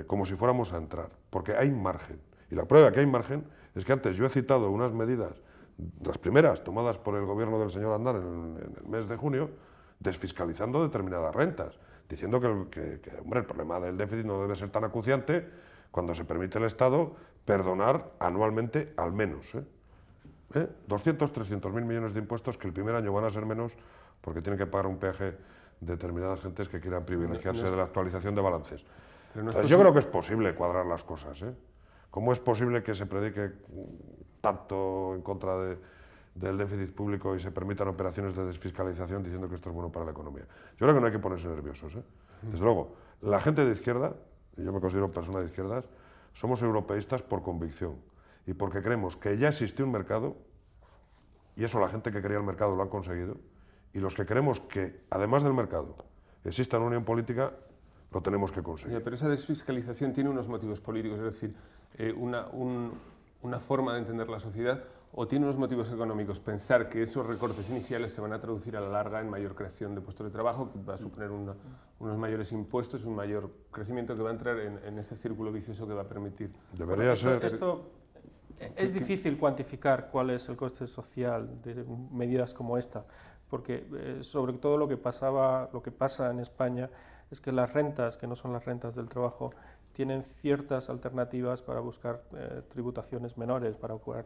como si fuéramos a entrar, porque hay margen. Y la prueba de que hay margen es que antes yo he citado unas medidas, las primeras tomadas por el gobierno del señor Aznar en el mes de junio, desfiscalizando determinadas rentas, diciendo que hombre, el problema del déficit no debe ser tan acuciante cuando se permite al Estado perdonar anualmente al menos 200, 300 mil millones de impuestos que el primer año van a ser menos porque tienen que pagar un peaje determinadas gentes que quieran privilegiarse de la actualización de balances. Entonces, yo creo que es posible cuadrar las cosas. ¿Cómo es posible que se predique tanto en contra del déficit público y se permitan operaciones de desfiscalización diciendo que esto es bueno para la economía? Yo creo que no hay que ponerse nerviosos. Desde luego, la gente de izquierda, y yo me considero persona de izquierdas, somos europeístas por convicción y porque creemos que ya existe un mercado, y eso la gente que quería el mercado lo han conseguido, y los que queremos que, además del mercado, exista una unión política, lo tenemos que conseguir. Pero esa desfiscalización tiene unos motivos políticos, es decir, una forma de entender la sociedad, o tiene unos motivos económicos. Pensar que esos recortes iniciales se van a traducir a la larga en mayor creación de puestos de trabajo, que va a suponer unos mayores impuestos, un mayor crecimiento que va a entrar en ese círculo vicioso que va a permitir. Debería ser. Esto es difícil cuantificar cuál es el coste social de medidas como esta, porque sobre todo lo que pasa en España es que las rentas, que no son las rentas del trabajo, tienen ciertas alternativas para buscar tributaciones menores, para buscar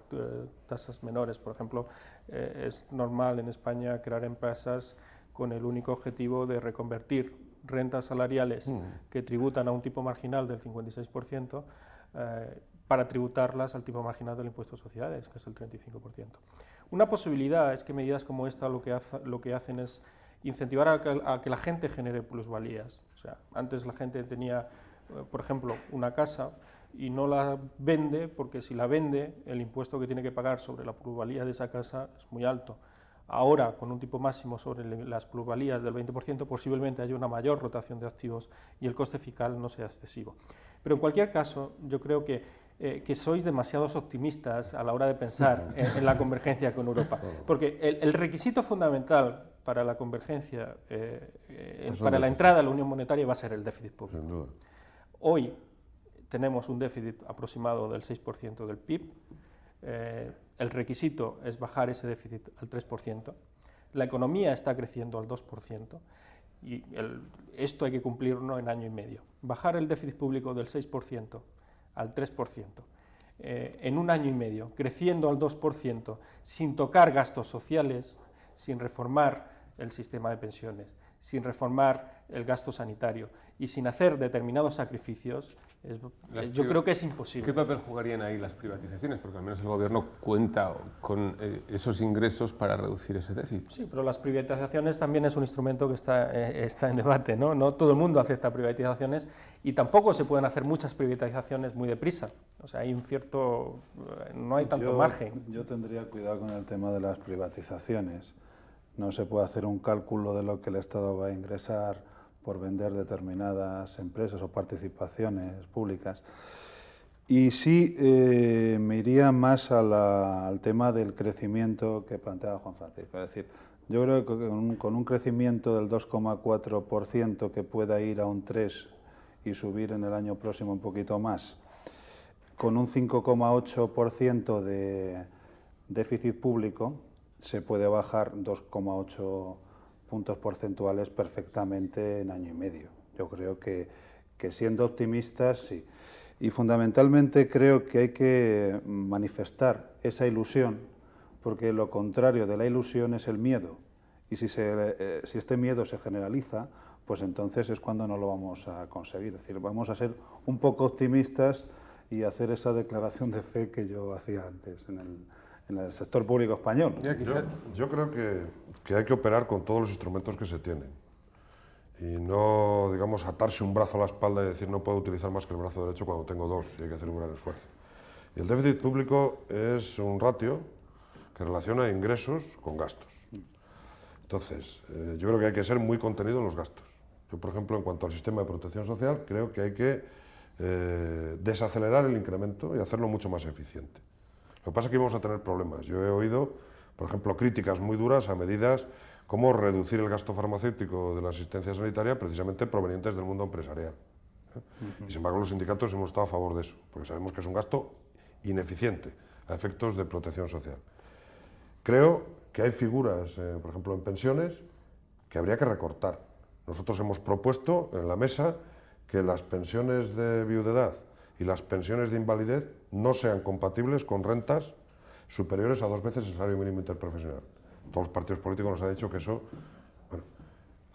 tasas menores. Por ejemplo, es normal en España crear empresas con el único objetivo de reconvertir rentas salariales que tributan a un tipo marginal del 56% para tributarlas al tipo marginal del impuesto de sociedades, que es el 35%. Una posibilidad es que medidas como esta lo que hacen es incentivar a que la gente genere plusvalías. O sea, antes la gente tenía, por ejemplo, una casa y no la vende porque si la vende el impuesto que tiene que pagar sobre la plusvalía de esa casa es muy alto. Ahora, con un tipo máximo sobre las plusvalías del 20%, posiblemente haya una mayor rotación de activos y el coste fiscal no sea excesivo. Pero en cualquier caso, yo creo que sois demasiados optimistas a la hora de pensar en la convergencia con Europa. Porque el requisito fundamental para la convergencia, para la entrada a la Unión Monetaria, va a ser el déficit público. Sin duda. Hoy tenemos un déficit aproximado del 6% del PIB. El requisito es bajar ese déficit al 3%. La economía está creciendo al 2%. Y esto hay que cumplirlo en año y medio. Bajar el déficit público del 6% al 3%, en un año y medio, creciendo al 2%, sin tocar gastos sociales, sin reformar el sistema de pensiones, sin reformar el gasto sanitario y sin hacer determinados sacrificios, yo creo que es imposible. ¿Qué papel jugarían ahí las privatizaciones? Porque al menos el Gobierno cuenta con esos ingresos para reducir ese déficit. Sí, pero las privatizaciones también es un instrumento que está en debate, ¿no? No todo el mundo acepta privatizaciones y tampoco se pueden hacer muchas privatizaciones muy deprisa. O sea, hay no hay tanto margen. Yo tendría cuidado con el tema de las privatizaciones. No se puede hacer un cálculo de lo que el Estado va a ingresar por vender determinadas empresas o participaciones públicas. Y sí me iría más al tema del crecimiento que planteaba Juan Francisco. Es decir, yo creo que con un crecimiento del 2,4% que pueda ir a un 3% y subir en el año próximo un poquito más, con un 5,8% de déficit público, se puede bajar 2,8 puntos porcentuales perfectamente en año y medio. Yo creo que siendo optimistas, sí. Y fundamentalmente creo que hay que manifestar esa ilusión, porque lo contrario de la ilusión es el miedo. Y si este miedo se generaliza, pues entonces es cuando no lo vamos a conseguir. Es decir, vamos a ser un poco optimistas y hacer esa declaración de fe que yo hacía antes en el sector público español. Yo creo que hay que operar con todos los instrumentos que se tienen y no, digamos, atarse un brazo a la espalda y decir no puedo utilizar más que el brazo derecho cuando tengo dos y hay que hacer un gran esfuerzo. Y el déficit público es un ratio que relaciona ingresos con gastos. Entonces, yo creo que hay que ser muy contenido en los gastos. Yo, por ejemplo, en cuanto al sistema de protección social, creo que hay que desacelerar el incremento y hacerlo mucho más eficiente. Lo que pasa es que vamos a tener problemas. Yo he oído, por ejemplo, críticas muy duras a medidas como reducir el gasto farmacéutico de la asistencia sanitaria precisamente provenientes del mundo empresarial. Y sin embargo los sindicatos hemos estado a favor de eso, porque sabemos que es un gasto ineficiente a efectos de protección social. Creo que hay figuras, por ejemplo en pensiones, que habría que recortar. Nosotros hemos propuesto en la mesa que las pensiones de viudedad y las pensiones de invalidez no sean compatibles con rentas superiores a 2 veces el salario mínimo interprofesional. Todos los partidos políticos nos han dicho que eso, bueno,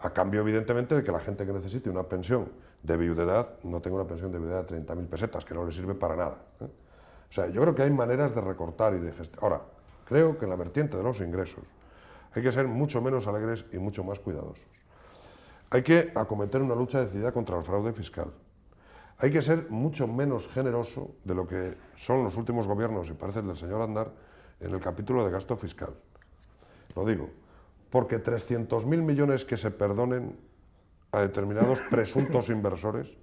a cambio evidentemente de que la gente que necesite una pensión de viudedad no tenga una pensión de viudedad de 30.000 pesetas, que no le sirve para nada. O sea, yo creo que hay maneras de recortar y de gestionar. Ahora, creo que en la vertiente de los ingresos hay que ser mucho menos alegres y mucho más cuidadosos. Hay que acometer una lucha decidida contra el fraude fiscal. Hay que ser mucho menos generoso de lo que son los últimos gobiernos, y parece el del señor Aznar, en el capítulo de gasto fiscal. Lo digo, porque 300.000 millones que se perdonen a determinados presuntos inversores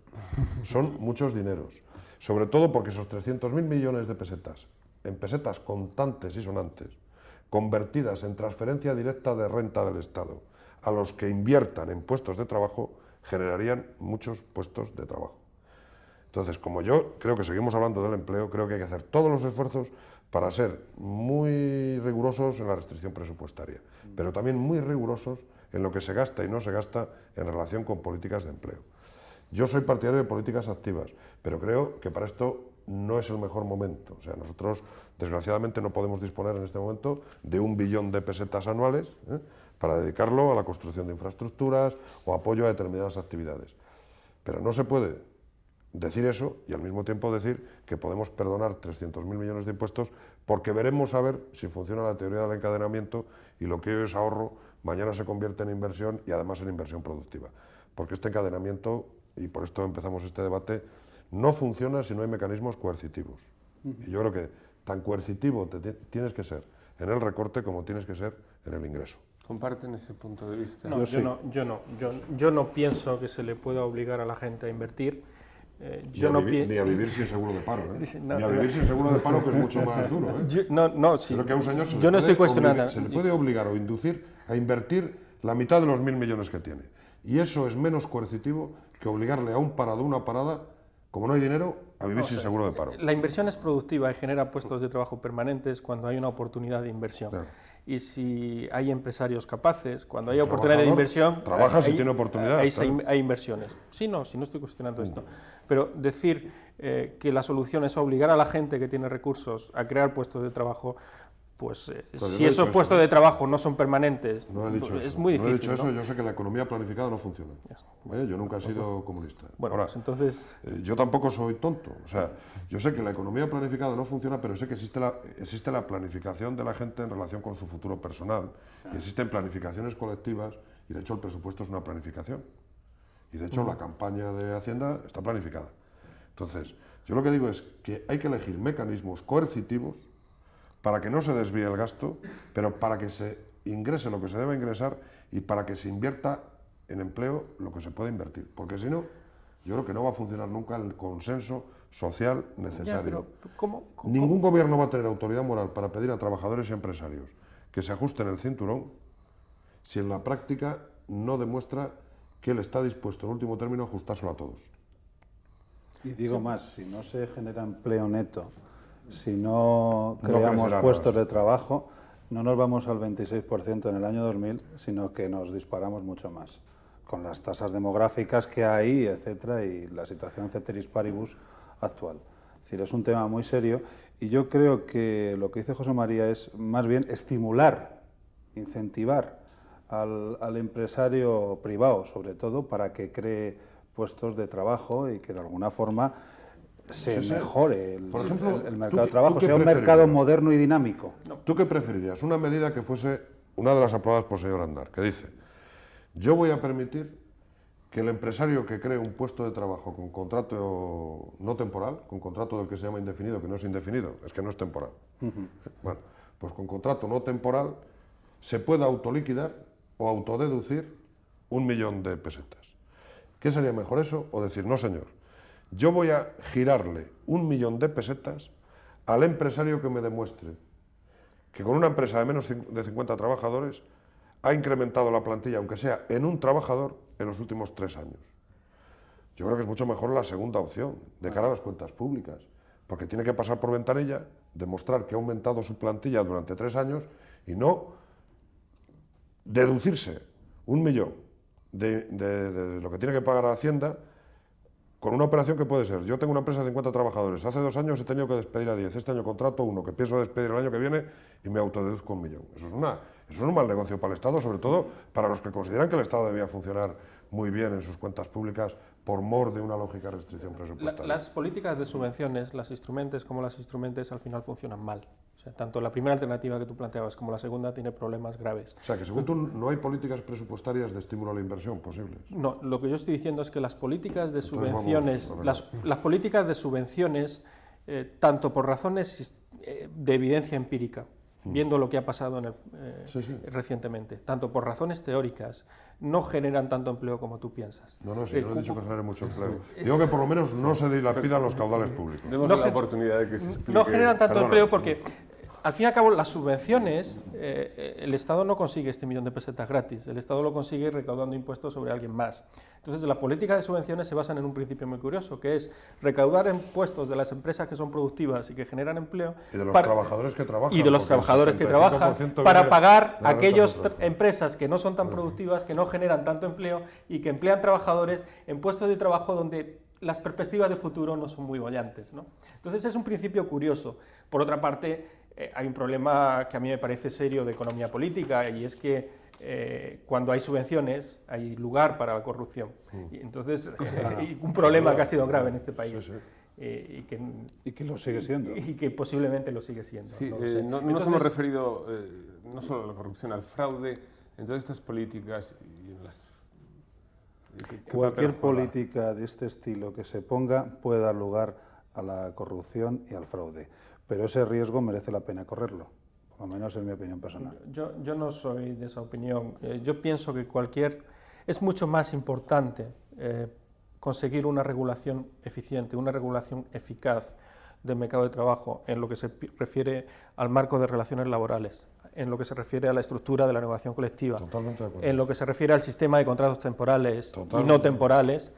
son muchos dineros. Sobre todo porque esos 300.000 millones de pesetas, en pesetas contantes y sonantes, convertidas en transferencia directa de renta del Estado, a los que inviertan en puestos de trabajo, generarían muchos puestos de trabajo. Entonces, como yo creo que seguimos hablando del empleo, creo que hay que hacer todos los esfuerzos para ser muy rigurosos en la restricción presupuestaria, pero también muy rigurosos en lo que se gasta y no se gasta en relación con políticas de empleo. Yo soy partidario de políticas activas, pero creo que para esto no es el mejor momento. O sea, nosotros, desgraciadamente, no podemos disponer en este momento de 1 billón de pesetas anuales para dedicarlo a la construcción de infraestructuras o apoyo a determinadas actividades. Pero no se puede decir eso y al mismo tiempo decir que podemos perdonar 300.000 millones de impuestos porque veremos a ver si funciona la teoría del encadenamiento y lo que hoy es ahorro mañana se convierte en inversión y además en inversión productiva. Porque este encadenamiento, y por esto empezamos este debate, no funciona si no hay mecanismos coercitivos. Y yo creo que tan coercitivo tienes que ser en el recorte como tienes que ser en el ingreso. ¿Comparten ese punto de vista? No, yo no pienso que se le pueda obligar a la gente a invertir. Ni a vivir sin seguro de paro, ni a vivir sin seguro de paro, que es mucho más duro. Sí. Creo que a un señor yo no estoy cuestionando. Se le puede obligar o inducir a invertir la mitad de los 1.000 millones que tiene. Y eso es menos coercitivo que obligarle a un parado, una parada, como no hay dinero, a vivir sin seguro de paro. La inversión es productiva y genera puestos de trabajo permanentes cuando hay una oportunidad de inversión. Claro. Y si hay empresarios capaces, cuando hay oportunidad de inversión, trabaja si tiene oportunidad. Hay inversiones. Sí, no estoy cuestionando esto. Pero decir que la solución es obligar a la gente que tiene recursos a crear puestos de trabajo, pues si esos puestos de trabajo no son permanentes, no he dicho es eso. muy difícil. No he dicho eso, yo sé que la economía planificada no funciona. Yo nunca he sido comunista. Bueno, ahora, pues entonces... yo tampoco soy tonto. O sea, yo sé que la economía planificada no funciona, pero sé que existe la planificación de la gente en relación con su futuro personal. Y existen planificaciones colectivas, y de hecho el presupuesto es una planificación. Y de hecho la campaña de Hacienda está planificada. Entonces, yo lo que digo es que hay que elegir mecanismos coercitivos para que no se desvíe el gasto, pero para que se ingrese lo que se debe ingresar y para que se invierta en empleo lo que se puede invertir. Porque si no, yo creo que no va a funcionar nunca el consenso social necesario. ¿Cómo? Ningún gobierno va a tener autoridad moral para pedir a trabajadores y empresarios que se ajusten el cinturón si en la práctica no demuestra que él está dispuesto, en último término, a ajustárselo a todos. Y digo más, si no se genera empleo neto, si no creamos puestos de trabajo, no nos vamos al 26% en el año 2000, sino que nos disparamos mucho más, con las tasas demográficas que hay, etcétera, y la situación ceteris paribus actual. Es decir, es un tema muy serio y yo creo que lo que dice José María es más bien estimular, incentivar al empresario privado, sobre todo, para que cree puestos de trabajo y que de alguna forma se mejore el mercado de trabajo, sea un mercado moderno y dinámico. ¿Tú qué preferirías? Una medida que fuese una de las aprobadas por el señor Aznar, que dice: yo voy a permitir que el empresario que cree un puesto de trabajo con contrato no temporal, con contrato del que se llama indefinido, que no es indefinido, es que no es temporal. Bueno, pues con contrato no temporal se pueda autoliquidar o autodeducir 1 millón de pesetas. ¿Qué sería mejor eso o decir, no señor, yo voy a girarle 1 millón de pesetas al empresario que me demuestre que con una empresa de menos de 50 trabajadores ha incrementado la plantilla, aunque sea en un trabajador, en los últimos 3 años? Yo creo que es mucho mejor la segunda opción, de cara a las cuentas públicas, porque tiene que pasar por ventanilla, demostrar que ha aumentado su plantilla durante 3 años y no deducirse 1 millón de lo que tiene que pagar a Hacienda con una operación que puede ser: yo tengo una empresa de 50 trabajadores, hace 2 años he tenido que despedir a 10, este año contrato 1, que pienso despedir el año que viene y me autodeduzco 1 millón. Eso es un mal negocio para el Estado, sobre todo para los que consideran que el Estado debía funcionar muy bien en sus cuentas públicas por mor de una lógica restricción presupuestaria. Las políticas de subvenciones, las instrumentes como las instrumentes, al final funcionan mal. O sea, tanto la primera alternativa que tú planteabas como la segunda tiene problemas graves. O sea, que según tú no hay políticas presupuestarias de estímulo a la inversión posibles. No, lo que yo estoy diciendo es que las políticas de Entonces subvenciones, las políticas de subvenciones, tanto por razones de evidencia empírica, viendo lo que ha pasado recientemente, tanto por razones teóricas, no generan tanto empleo como tú piensas. No, sí, no he dicho que genere mucho empleo. Digo que por lo menos no se dilapidan los caudales públicos. Demos la oportunidad de que se explique. No generan tanto empleo porque, al fin y al cabo, las subvenciones, el Estado no consigue este 1 millón de pesetas gratis, el Estado lo consigue recaudando impuestos sobre alguien más. Entonces, las políticas de subvenciones se basan en un principio muy curioso, que es recaudar impuestos de las empresas que son productivas y que generan empleo. Y de los trabajadores que trabajan. Y de los trabajadores que trabajan, para pagar a aquellas empresas que no son tan productivas, que no generan tanto empleo y que emplean trabajadores en puestos de trabajo donde las perspectivas de futuro no son muy bollantes, ¿no? Entonces, es un principio curioso. Por otra parte, hay un problema que a mí me parece serio de economía política, y es que cuando hay subvenciones hay lugar para la corrupción. Y entonces, un problema que ha sido grave en este país. Y que lo sigue siendo. Y que posiblemente lo sigue siendo. Sí, no lo sé. no nos hemos referido no solo a la corrupción, al fraude en todas estas políticas y en las... Cualquier política de este estilo que se ponga puede dar lugar a la corrupción y al fraude, pero ese riesgo merece la pena correrlo, por lo menos en mi opinión personal. Yo no soy de esa opinión. Yo pienso que es mucho más importante conseguir una regulación eficiente, una regulación eficaz del mercado de trabajo en lo que se refiere al marco de relaciones laborales, en lo que se refiere a la estructura de la negociación colectiva, en lo que se refiere al sistema de contratos temporales y no temporales.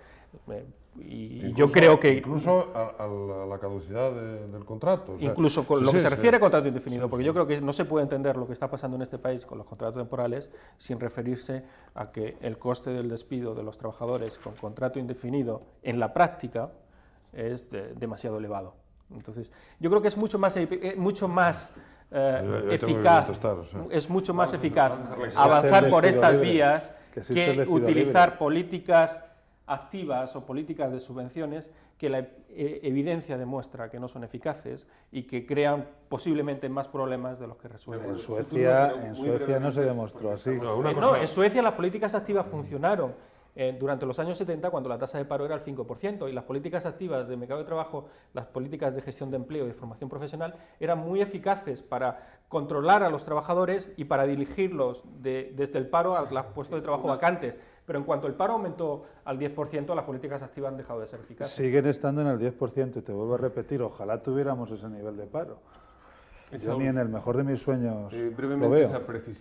Y yo creo que... Incluso a la caducidad del contrato. O sea, incluso con lo que se refiere a contrato indefinido, porque yo creo que no se puede entender lo que está pasando en este país con los contratos temporales sin referirse a que el coste del despido de los trabajadores con contrato indefinido en la práctica es demasiado elevado. Entonces, yo creo que es mucho más eficaz, es mucho más eficaz avanzar por estas vías que utilizar políticas activas o políticas de subvenciones que la evidencia demuestra que no son eficaces y que crean posiblemente más problemas de los que resuelven. En Suecia no se demostró así. En Suecia las políticas activas funcionaron durante los años 70, cuando la tasa de paro era el 5%, y las políticas activas de mercado de trabajo, las políticas de gestión de empleo y de formación profesional, eran muy eficaces para controlar a los trabajadores y para dirigirlos desde el paro a los puestos de trabajo vacantes. Pero en cuanto el paro aumentó al 10%, las políticas activas han dejado de ser eficaces. Siguen estando en el 10%, y te vuelvo a repetir, ojalá tuviéramos ese nivel de paro. Yo ni en el mejor de mis sueños lo veo.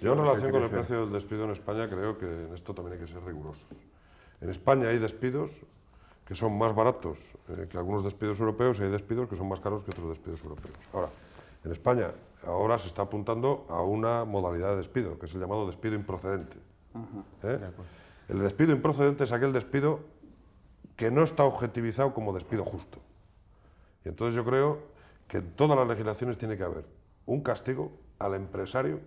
Yo en relación con el precio del despido en España creo que en esto también hay que ser rigurosos. En España hay despidos que son más baratos que algunos despidos europeos y hay despidos que son más caros que otros despidos europeos. Ahora, en España ahora se está apuntando a una modalidad de despido, que es el llamado despido improcedente. El despido improcedente es aquel despido que no está objetivizado como despido justo. Y entonces yo creo que en todas las legislaciones tiene que haber un castigo al empresario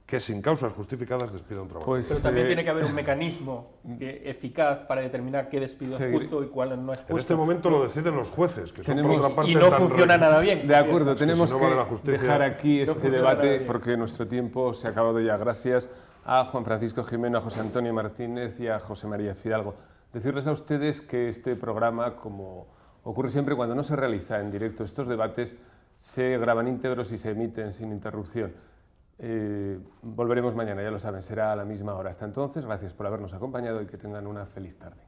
que sin causas justificadas despida a un trabajador. Pues, Pero también tiene que haber un mecanismo eficaz para determinar qué despido es justo y cuál no es justo. En este momento lo deciden los jueces, que son Tenemos- por otra parte Y no tan funciona nada bien. De acuerdo, Es que tenemos si no que vale la justicia, dejar aquí no este funciona debate nada bien. porque nuestro tiempo se ha acabado ya. Gracias a Juan Francisco Jimeno, a José Antonio Martínez y a José María Fidalgo. Decirles a ustedes que este programa, como ocurre siempre cuando no se realiza en directo estos debates, se graban íntegros y se emiten sin interrupción. Volveremos mañana, ya lo saben, será a la misma hora. Hasta entonces, gracias por habernos acompañado y que tengan una feliz tarde.